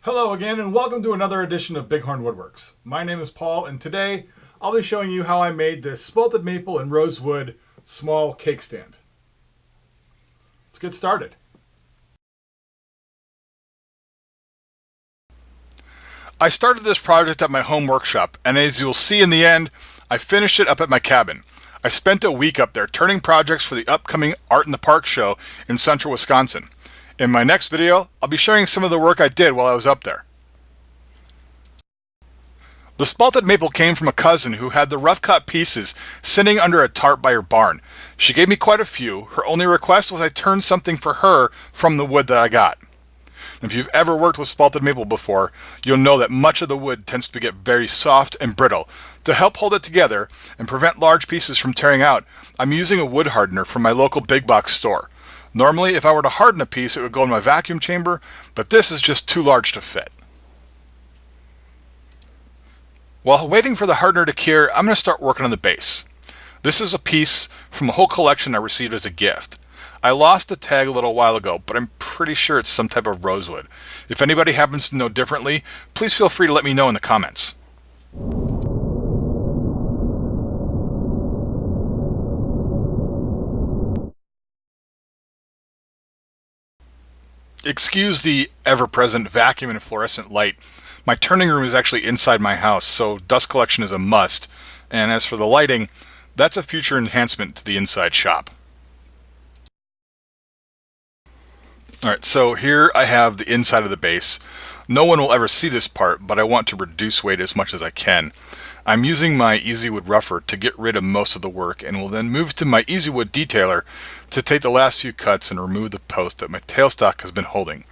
Hello again and welcome to another edition of Bighorn Woodworks. My name is Paul and today I'll be showing you how I made this Spalted Maple and Rosewood small cake stand. Let's get started. I started this project at my home workshop, and as you'll see in the end, I finished it up at my cabin. I spent a week up there turning projects for the upcoming Art in the Park show in central Wisconsin. In my next video, I'll be sharing some of the work I did while I was up there. The spalted maple came from a cousin who had the rough cut pieces sitting under a tarp by her barn. She gave me quite a few. Her only request was I turn something for her from the wood that I got. If you've ever worked with spalted maple before, you'll know that much of the wood tends to get very soft and brittle. To help hold it together and prevent large pieces from tearing out, I'm using a wood hardener from my local big box store. Normally, if I were to harden a piece, it would go in my vacuum chamber, but this is just too large to fit. While waiting for the hardener to cure, I'm going to start working on the base. This is a piece from a whole collection I received as a gift. I lost the tag a little while ago, but I'm pretty sure it's some type of rosewood. If anybody happens to know differently, please feel free to let me know in the comments. Excuse the ever-present vacuum and fluorescent light. My turning room is actually inside my house, so dust collection is a must. And as for the lighting, that's a future enhancement to the inside shop. Alright, so here I have the inside of the base. No one will ever see this part, but I want to reduce weight as much as I can. I'm using my EasyWood rougher to get rid of most of the work, and will then move to my EasyWood detailer to take the last few cuts and remove the post that my tailstock has been holding.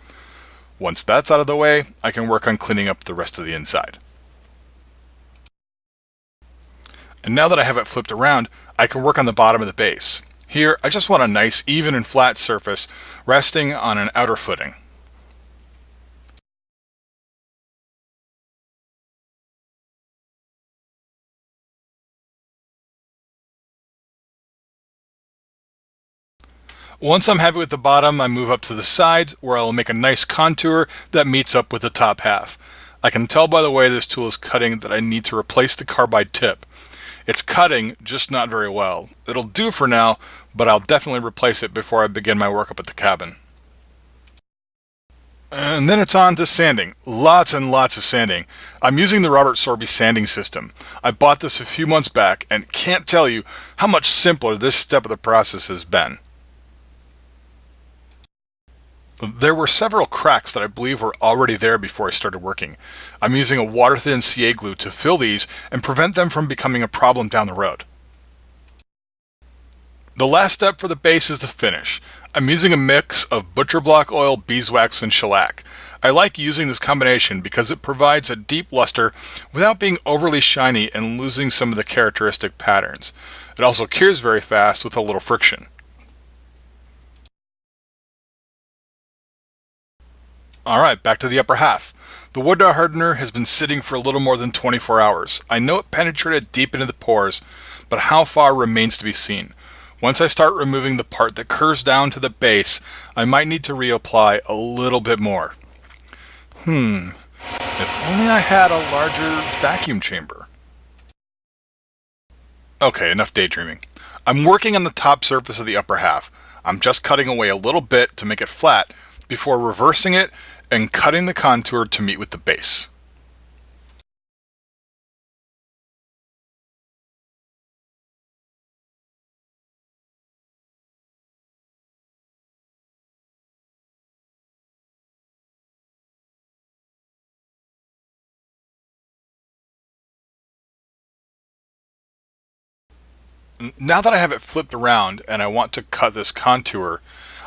Once that's out of the way, I can work on cleaning up the rest of the inside. And now that I have it flipped around, I can work on the bottom of the base. Here, I just want a nice, even and flat surface resting on an outer footing. Once I'm happy with the bottom, I move up to the sides where I'll make a nice contour that meets up with the top half. I can tell by the way this tool is cutting that I need to replace the carbide tip. It's cutting, just not very well. It'll do for now, but I'll definitely replace it before I begin my work up at the cabin. And then it's on to sanding. Lots and lots of sanding. I'm using the Robert Sorby sanding system. I bought this a few months back and can't tell you how much simpler this step of the process has been. There were several cracks that I believe were already there before I started working. I'm using a water-thin CA glue to fill these and prevent them from becoming a problem down the road. The last step for the base is the finish. I'm using a mix of butcher block oil, beeswax, and shellac. I like using this combination because it provides a deep luster without being overly shiny and losing some of the characteristic patterns. It also cures very fast with a little friction. Alright, back to the upper half. The wood hardener has been sitting for a little more than 24 hours. I know it penetrated deep into the pores, but how far remains to be seen. Once I start removing the part that curves down to the base, I might need to reapply a little bit more. If only I had a larger vacuum chamber. Okay, enough daydreaming. I'm working on the top surface of the upper half. I'm just cutting away a little bit to make it flat before reversing it and cutting the contour to meet with the base. Now that I have it flipped around and I want to cut this contour,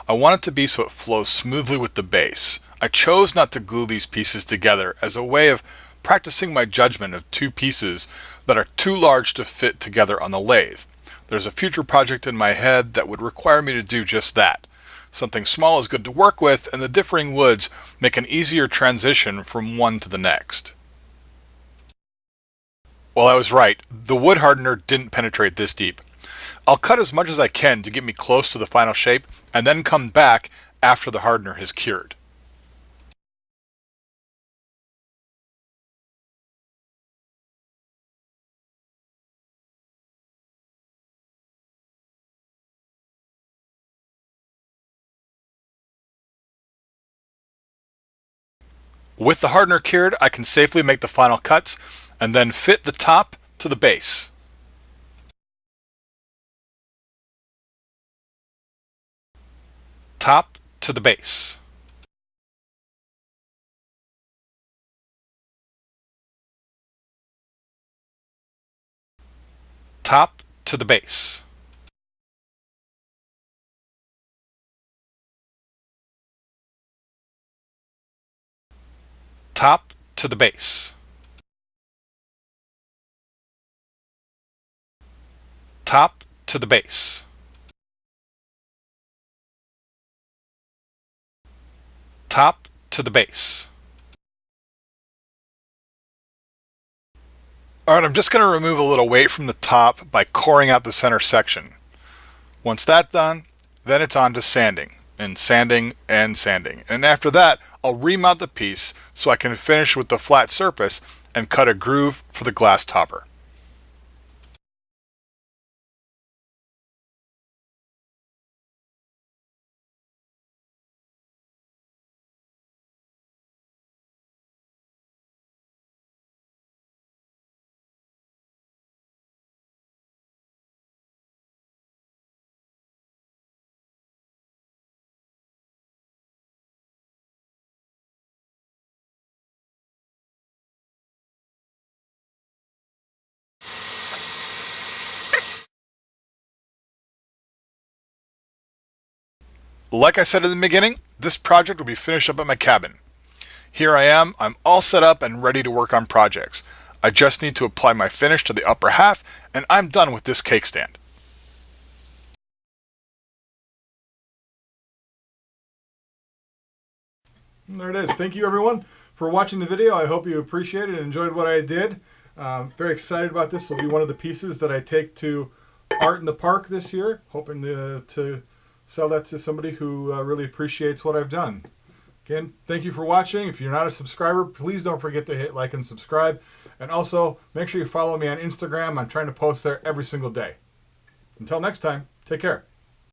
I want it to be so it flows smoothly with the base. I chose not to glue these pieces together as a way of practicing my judgment of two pieces that are too large to fit together on the lathe. There's a future project in my head that would require me to do just that. Something small is good to work with, and the differing woods make an easier transition from one to the next. Well, I was right. The wood hardener didn't penetrate this deep. I'll cut as much as I can to get me close to the final shape, and then come back after the hardener has cured. With the hardener cured, I can safely make the final cuts and then fit the top to the base. Top to the base. Top to the base. Top to the base. Top to the base. Top to the base. Alright, I'm just going to remove a little weight from the top by coring out the center section. Once that's done, then it's on to sanding, and sanding, and sanding. And after that, I'll remount the piece so I can finish with the flat surface and cut a groove for the glass topper. Like I said in the beginning, this project will be finished up at my cabin. Here I am, I'm all set up and ready to work on projects. I just need to apply my finish to the upper half, and I'm done with this cake stand. And there it is. Thank you everyone for watching the video. I hope you appreciated and enjoyed what I did. Very excited about this. This will be one of the pieces that I take to Art in the Park this year, hoping to sell that to somebody who really appreciates what I've done. Again, thank you for watching. If you're not a subscriber, please don't forget to hit like and subscribe. And also, make sure you follow me on Instagram. I'm trying to post there every single day. Until next time, take care.